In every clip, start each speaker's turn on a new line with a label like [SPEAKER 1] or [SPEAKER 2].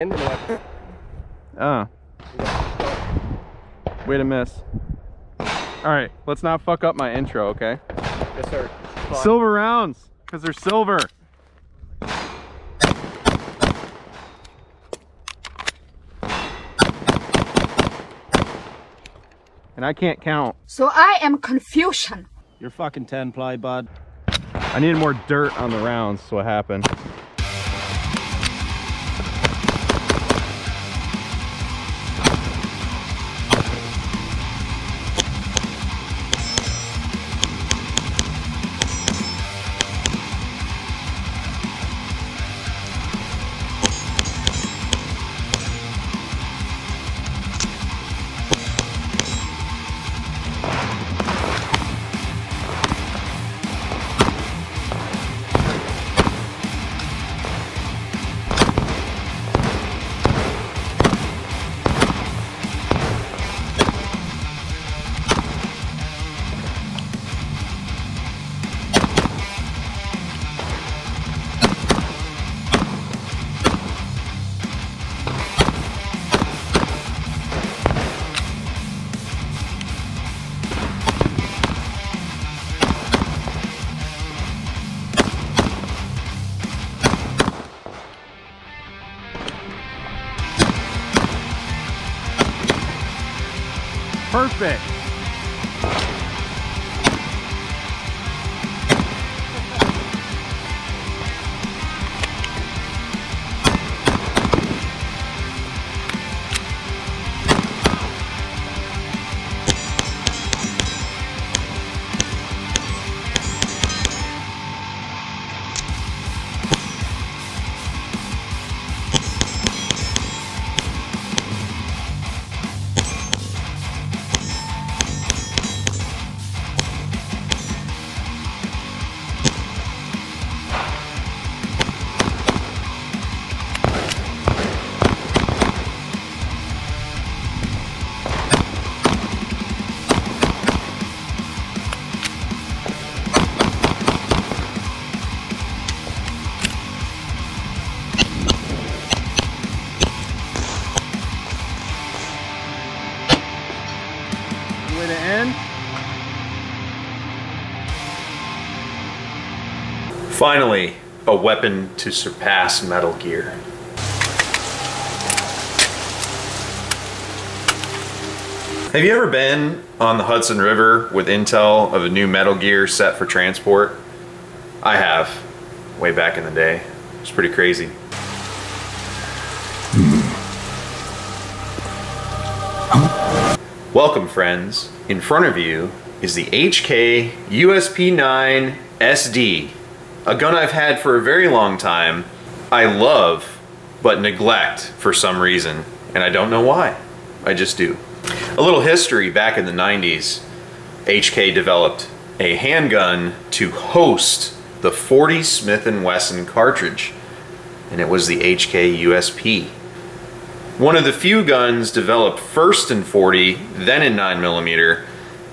[SPEAKER 1] Oh. Way to miss. Alright, let's not fuck up my intro, okay?
[SPEAKER 2] Yes, sir.
[SPEAKER 1] Silver rounds, because they're silver. And I can't count.
[SPEAKER 3] So I am confusion.
[SPEAKER 2] You're fucking 10 ply, bud.
[SPEAKER 1] I needed more dirt on the rounds, so what happened? Perfect. Way to end.
[SPEAKER 4] Finally, a weapon to surpass Metal Gear. Have you ever been on the Hudson River with intel of a new Metal Gear set for transport? I have, way back in the day. It's pretty crazy. Welcome, friends. In front of you is the HK USP9 SD, a gun I've had for a very long time. I love, but neglect for some reason, and I don't know why. I just do. A little history: back in the 90s, HK developed a handgun to host the 40 Smith & Wesson cartridge, and it was the HK USP. One of the few guns developed first in 40, then in 9mm.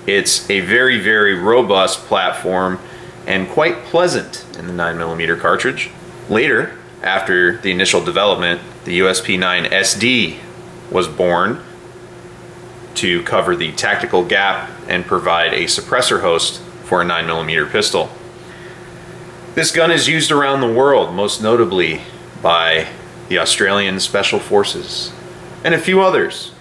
[SPEAKER 4] It's a very, very robust platform and quite pleasant in the 9mm cartridge. Later, after the initial development, the USP9 SD was born to cover the tactical gap and provide a suppressor host for a 9mm pistol. This gun is used around the world, most notably by the Australian Special Forces and a few others.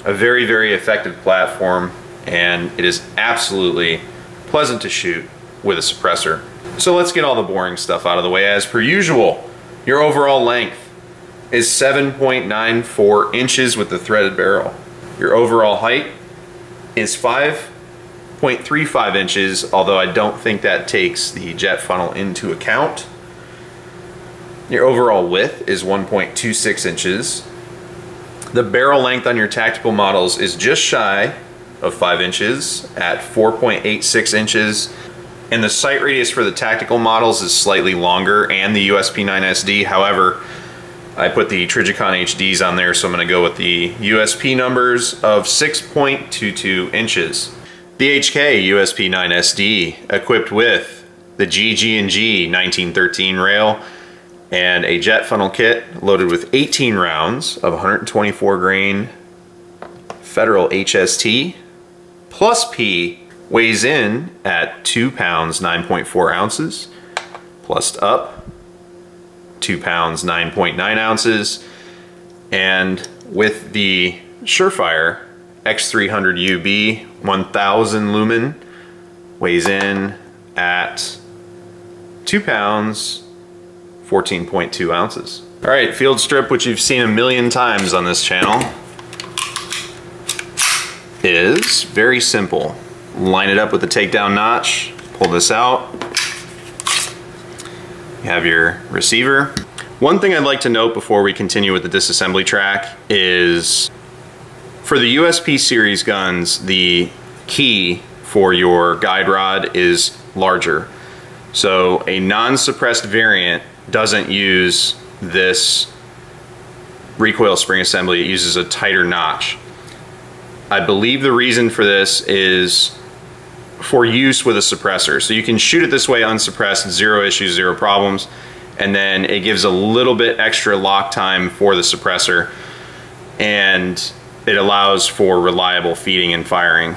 [SPEAKER 4] A very, very effective platform, and it is absolutely pleasant to shoot with a suppressor. So let's get all the boring stuff out of the way. As per usual, your overall length is 7.94 inches with the threaded barrel. Your overall height is 5.35 inches, although I don't think that takes the jet funnel into account. Your overall width is 1.26 inches. The barrel length on your tactical models is just shy of 5 inches at 4.86 inches. And the sight radius for the tactical models is slightly longer, and the USP9 SD. However, I put the Trijicon HDs on there, so I'm going to go with the USP numbers of 6.22 inches. The HK USP9 SD, equipped with the GG&G 1913 rail and a jet funnel kit loaded with 18 rounds of 124 grain Federal HST plus P, weighs in at 2 pounds 9.4 ounces, plussed up 2 pounds 9.9 ounces, and with the Surefire X300 UB 1000 lumen, weighs in at 2 pounds 14.2 ounces. All right, field strip, which you've seen a million times on this channel, is very simple. Line it up with the takedown notch, pull this out. You have your receiver. One thing I'd like to note before we continue with the disassembly track is for the USP series guns, the key for your guide rod is larger. So a non-suppressed variant doesn't use this recoil spring assembly, it uses a tighter notch. I believe the reason for this is for use with a suppressor. So you can shoot it this way unsuppressed, zero issues, zero problems, and then it gives a little bit extra lock time for the suppressor, and it allows for reliable feeding and firing.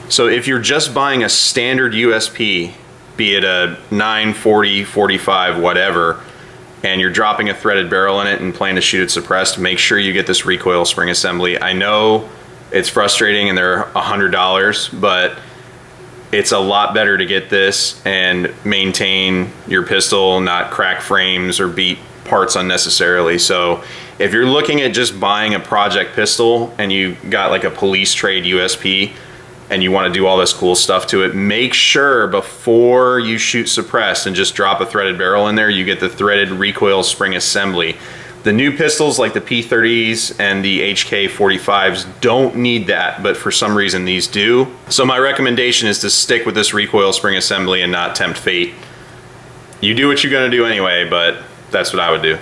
[SPEAKER 4] So if you're just buying a standard USP, be it a 9, 40, 45, whatever, and you're dropping a threaded barrel in it and plan to shoot it suppressed, make sure you get this recoil spring assembly. I know it's frustrating and they're $100, but it's a lot better to get this and maintain your pistol, not crack frames or beat parts unnecessarily. So if you're looking at just buying a project pistol and you got like a police trade USP and you want to do all this cool stuff to it, make sure before you shoot suppressed and just drop a threaded barrel in there, you get the threaded recoil spring assembly. The new pistols like the P30s and the HK 45s don't need that, but for some reason these do. So my recommendation is to stick with this recoil spring assembly and not tempt fate. You do what you're gonna do anyway, but that's what I would do.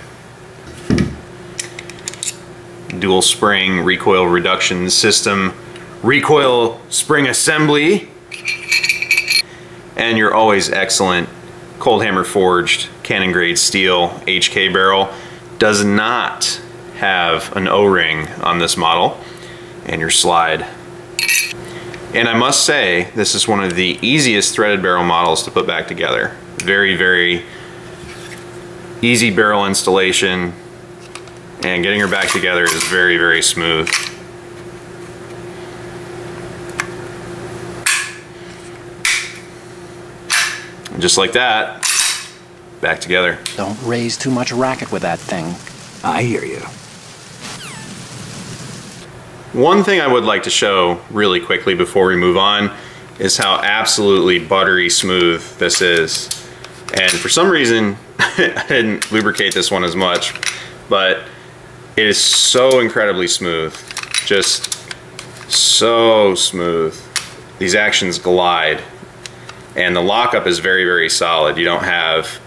[SPEAKER 4] Dual spring recoil reduction system, recoil spring assembly, and your always excellent cold hammer forged cannon grade steel HK barrel. Does not have an O-ring on this model, and your slide. And I must say, this is one of the easiest threaded barrel models to put back together. Very, very easy barrel installation, and getting her back together is very, very smooth. And just like that, back together.
[SPEAKER 5] Don't raise too much racket with that thing. I hear you.
[SPEAKER 4] One thing I would like to show really quickly before we move on is how absolutely buttery smooth this is. And for some reason, I didn't lubricate this one as much, but it is so incredibly smooth. Just so smooth. These actions glide. And the lockup is very, very solid. You don't have,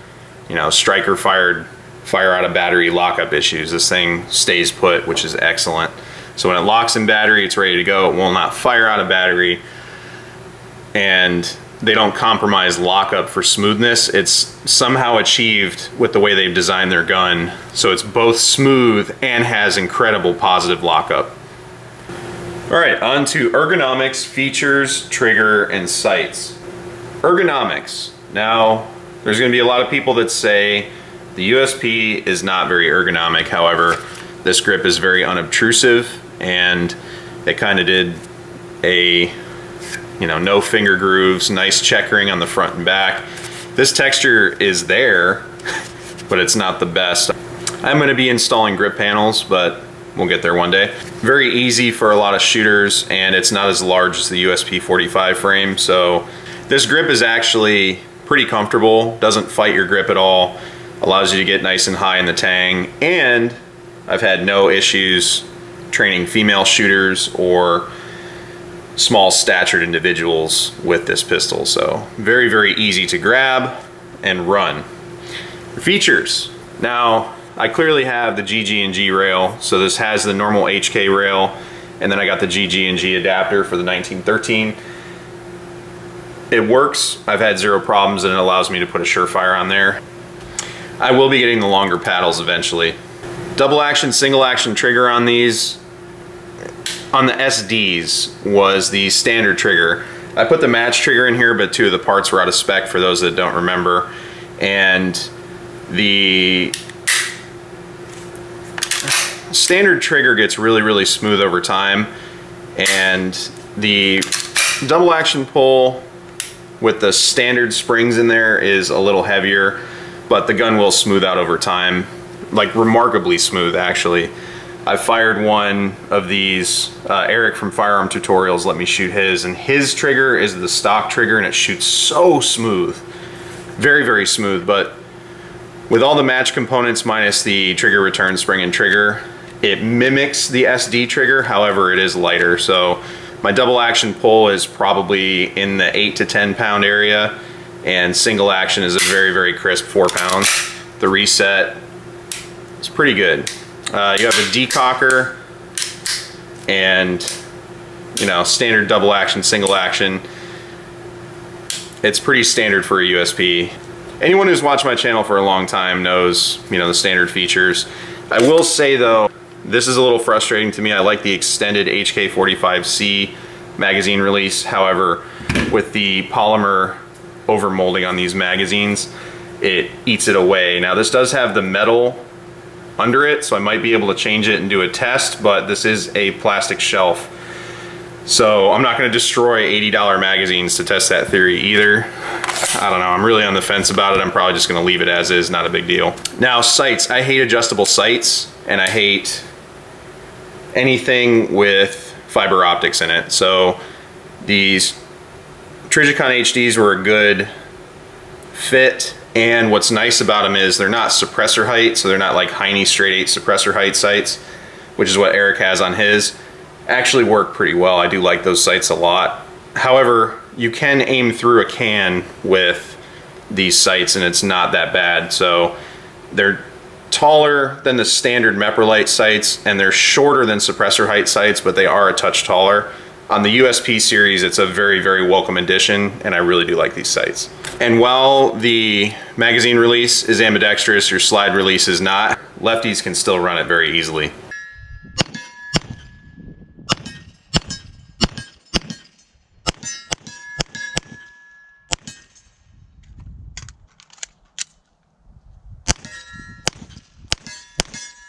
[SPEAKER 4] you know, striker fire out of battery lockup issues. This thing stays put, which is excellent. So when it locks in battery, it's ready to go. It will not fire out of battery, and they don't compromise lockup for smoothness. It's somehow achieved with the way they've designed their gun, so it's both smooth and has incredible positive lockup. All right, on to ergonomics, features, trigger, and sights. Ergonomics. Now, there's going to be a lot of people that say the USP is not very ergonomic. However, this grip is very unobtrusive, and they kind of did a, you know, no finger grooves, nice checkering on the front and back. This texture is there, but it's not the best. I'm going to be installing grip panels, but we'll get there one day. Very easy for a lot of shooters, and it's not as large as the USP 45 frame, so this grip is actually pretty comfortable, doesn't fight your grip at all, allows you to get nice and high in the tang, and I've had no issues training female shooters or small statured individuals with this pistol. So very, very easy to grab and run. Features. Now, I clearly have the GG&G rail, so this has the normal HK rail, and then I got the GG&G adapter for the 1913. It works. I've had zero problems, and it allows me to put a Surefire on there. I will be getting the longer paddles eventually. Double action, single action trigger on these, on the SDs, was the standard trigger. I put the match trigger in here, but 2 of the parts were out of spec for those that don't remember. And the standard trigger gets really, really smooth over time. And the double action pull with the standard springs in there is a little heavier, but the gun will smooth out over time. Like remarkably smooth, actually. I fired one of these, Eric from Firearm Tutorials let me shoot his, and his trigger is the stock trigger and it shoots so smooth. Very, very smooth, but with all the match components minus the trigger return spring and trigger, it mimics the SD trigger, however it is lighter. So my double action pull is probably in the 8 to 10 pound area, and single action is a very, very crisp 4 pounds. The reset is pretty good. You have a decocker and, you know, standard double action, single action. It's pretty standard for a USP. Anyone who's watched my channel for a long time knows, you know, the standard features. I will say though, this is a little frustrating to me. I like the extended HK45C magazine release. However, with the polymer overmolding on these magazines, it eats it away. Now this does have the metal under it, so I might be able to change it and do a test, but this is a plastic shelf. So I'm not gonna destroy $80 magazines to test that theory either. I don't know, I'm really on the fence about it. I'm probably just gonna leave it as is, not a big deal. Now sights, I hate adjustable sights, and I hate anything with fiber optics in it. So these Trijicon HDs were a good fit. And what's nice about them is they're not suppressor height, so they're not like Heine straight 8 suppressor height sights, which is what Eric has on his. Actually work pretty well. I do like those sights a lot. However, you can aim through a can with these sights and it's not that bad. So they're taller than the standard Meprolite sights and they're shorter than suppressor height sights, but they are a touch taller. On the USP series, it's a very, very welcome addition, and I really do like these sights. And while the magazine release is ambidextrous, your slide release is not, lefties can still run it very easily.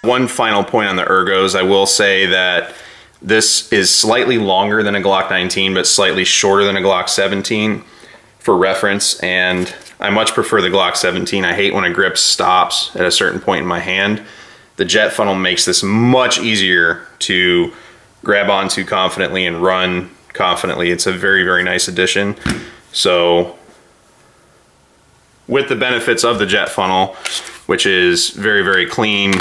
[SPEAKER 4] One final point on the ergos, I will say that this is slightly longer than a Glock 19, but slightly shorter than a Glock 17 for reference, and I much prefer the Glock 17. I hate when a grip stops at a certain point in my hand. The jet funnel makes this much easier to grab onto confidently and run confidently. It's a very, very nice addition. So with the benefits of the jet funnel, which is very, very clean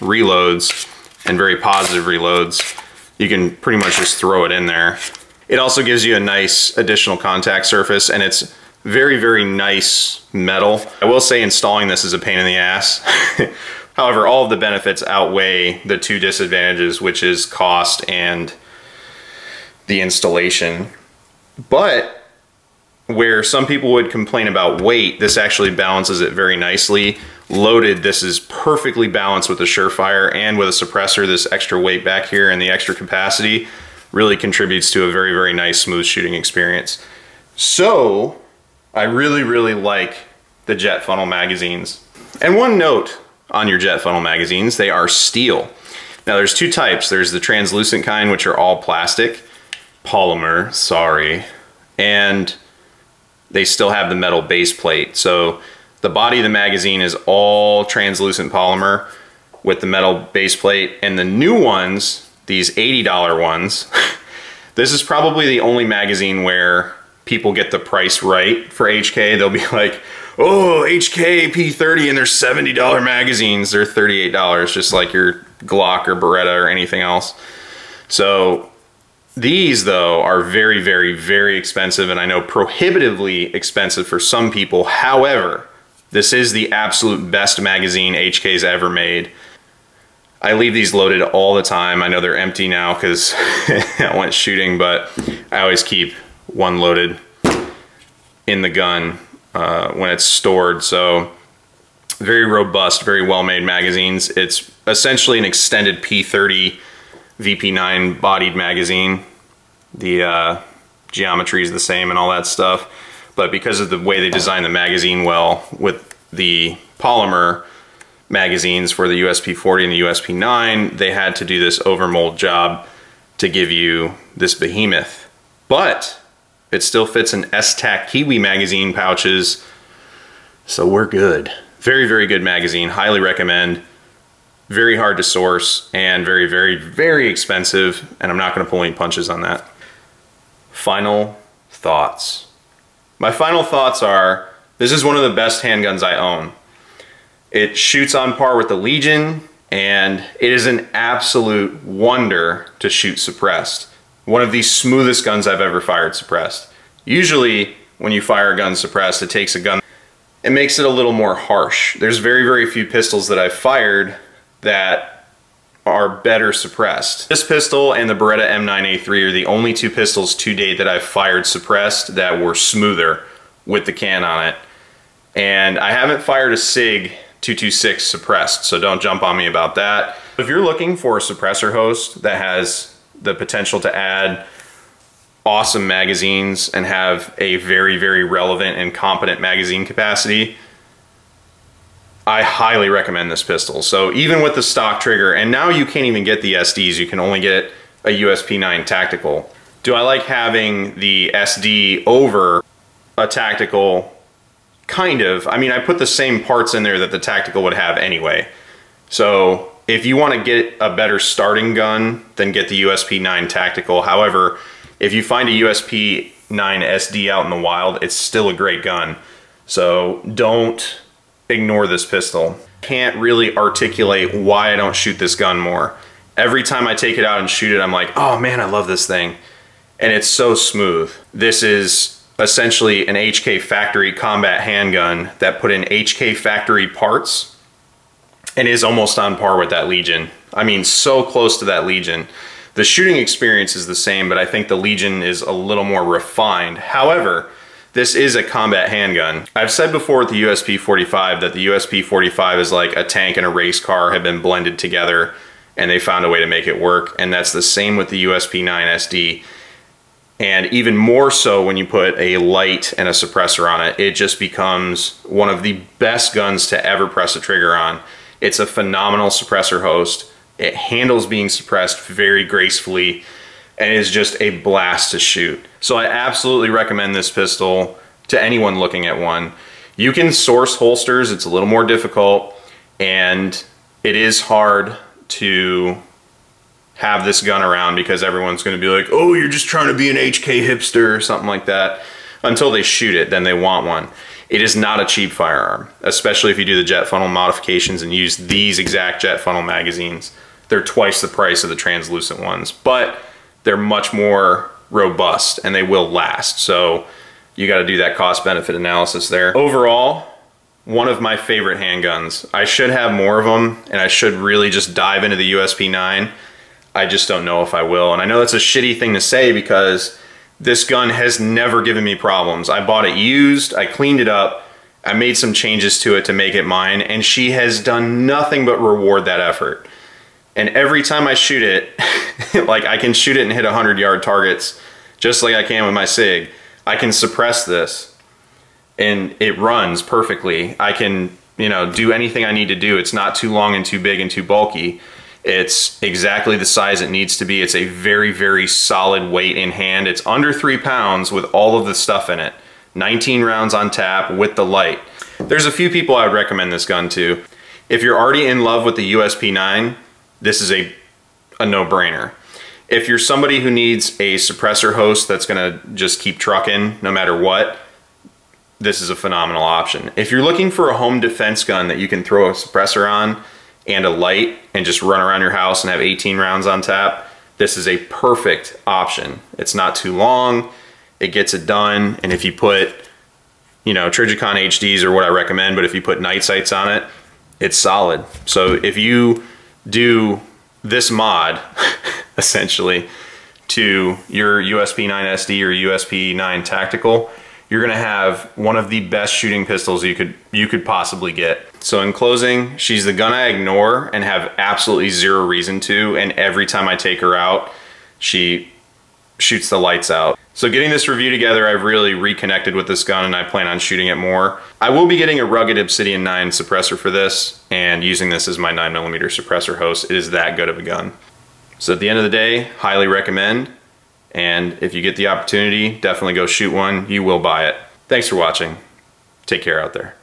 [SPEAKER 4] reloads and very positive reloads, you can pretty much just throw it in there. It also gives you a nice additional contact surface, and it's very, very nice metal. I will say installing this is a pain in the ass. However, all of the benefits outweigh the 2 disadvantages, which is cost and the installation. But where some people would complain about weight, this actually balances it very nicely. Loaded, this is perfectly balanced with the Surefire, and with a suppressor, this extra weight back here and the extra capacity really contributes to a very, very nice smooth shooting experience. So I really, really like the jet funnel magazines. And one note on your jet funnel magazines, they are steel. Now there's 2 types. There's the translucent kind, which are all plastic, polymer, sorry, and they still have the metal base plate. So the body of the magazine is all translucent polymer with the metal base plate, and the new ones, these $80 ones, this is probably the only magazine where people get the price right for HK. They'll be like, oh, HK P30 and they're $70 magazines. They're $38, just like your Glock or Beretta or anything else. So these though are very, very, very expensive, and I know prohibitively expensive for some people. However, this is the absolute best magazine HK's ever made. I leave these loaded all the time. I know they're empty now because I went shooting, but I always keep one loaded in the gun when it's stored. So very robust, very well-made magazines. It's essentially an extended P30 VP9 bodied magazine. The geometry is the same and all that stuff, but because of the way they designed the magazine well with the polymer magazines for the USP40 and the USP9, they had to do this overmold job to give you this behemoth. But it still fits in S-Tac Kiwi magazine pouches, so we're good. Very, very good magazine, highly recommend. Very hard to source and very, very, very expensive, and I'm not gonna pull any punches on that. Final thoughts. My final thoughts are, this is one of the best handguns I own. It shoots on par with the Legion, and it is an absolute wonder to shoot suppressed. One of the smoothest guns I've ever fired suppressed. Usually, when you fire a gun suppressed, it takes a gun, it makes it a little more harsh. There's very, very few pistols that I've fired that are better suppressed. This pistol and the Beretta M9A3 are the only two pistols to date that I've fired suppressed that were smoother with the can on it. And I haven't fired a SIG 226 suppressed, so don't jump on me about that. If you're looking for a suppressor host that has the potential to add awesome magazines and have a very, very relevant and competent magazine capacity, I highly recommend this pistol. So even with the stock trigger, and now you can't even get the SDs, you can only get a USP9 tactical. Do I like having the SD over a tactical? Kind of. I mean, I put the same parts in there that the tactical would have anyway. So if you want to get a better starting gun, then get the USP9 tactical. However, if you find a USP9 SD out in the wild, it's still a great gun. So don't ignore this pistol. Can't really articulate why I don't shoot this gun more. Every time I take it out and shoot it, I'm like, oh man, I love this thing. And it's so smooth. This is essentially an HK factory combat handgun that put in HK factory parts and is almost on par with that Legion. I mean, so close to that Legion. The shooting experience is the same, but I think the Legion is a little more refined. However, this is a combat handgun. I've said before with the USP45 that the USP45 is like a tank and a race car have been blended together and they found a way to make it work, and that's the same with the USP9 SD. And even more so when you put a light and a suppressor on it, it just becomes one of the best guns to ever press a trigger on. It's a phenomenal suppressor host. It handles being suppressed very gracefully and is just a blast to shoot. So I absolutely recommend this pistol to anyone looking at one. You can source holsters, it's a little more difficult, and it is hard to have this gun around because everyone's going to be like, oh, you're just trying to be an HK hipster or something like that. Until they shoot it, then they want one. It is not a cheap firearm, especially if you do the jet funnel modifications and use these exact jet funnel magazines. They're twice the price of the translucent ones, but they're much more robust and they will last. So you got to do that cost benefit analysis there. Overall, one of my favorite handguns. I should have more of them and I should really just dive into the USP9. I just don't know if I will. And I know that's a shitty thing to say because this gun has never given me problems. I bought it used, I cleaned it up, I made some changes to it to make it mine, and she has done nothing but reward that effort. And every time I shoot it, like I can shoot it and hit 100-yard targets just like I can with my SIG. I can suppress this and it runs perfectly. I can, you know, do anything I need to do. It's not too long and too big and too bulky. It's exactly the size it needs to be. It's a very, very solid weight in hand. It's under 3 pounds with all of the stuff in it. 19 rounds on tap with the light. There's a few people I would recommend this gun to. If you're already in love with the USP9, this is a no-brainer. If you're somebody who needs a suppressor host that's gonna just keep trucking no matter what, this is a phenomenal option. If you're looking for a home defense gun that you can throw a suppressor on and a light and just run around your house and have 18 rounds on tap, this is a perfect option. It's not too long, it gets it done, and if you put, you know, Trijicon HDs are what I recommend, but if you put night sights on it, it's solid. So if you do this mod, essentially, to your USP9 SD or USP9 Tactical, you're gonna have one of the best shooting pistols you could possibly get. So in closing, she's the gun I ignore and have absolutely zero reason to, and every time I take her out, she shoots the lights out. So getting this review together, I've really reconnected with this gun and I plan on shooting it more. I will be getting a rugged Obsidian 9 suppressor for this and using this as my 9mm suppressor host. It is that good of a gun. So at the end of the day, highly recommend. And if you get the opportunity, definitely go shoot one. You will buy it. Thanks for watching. Take care out there.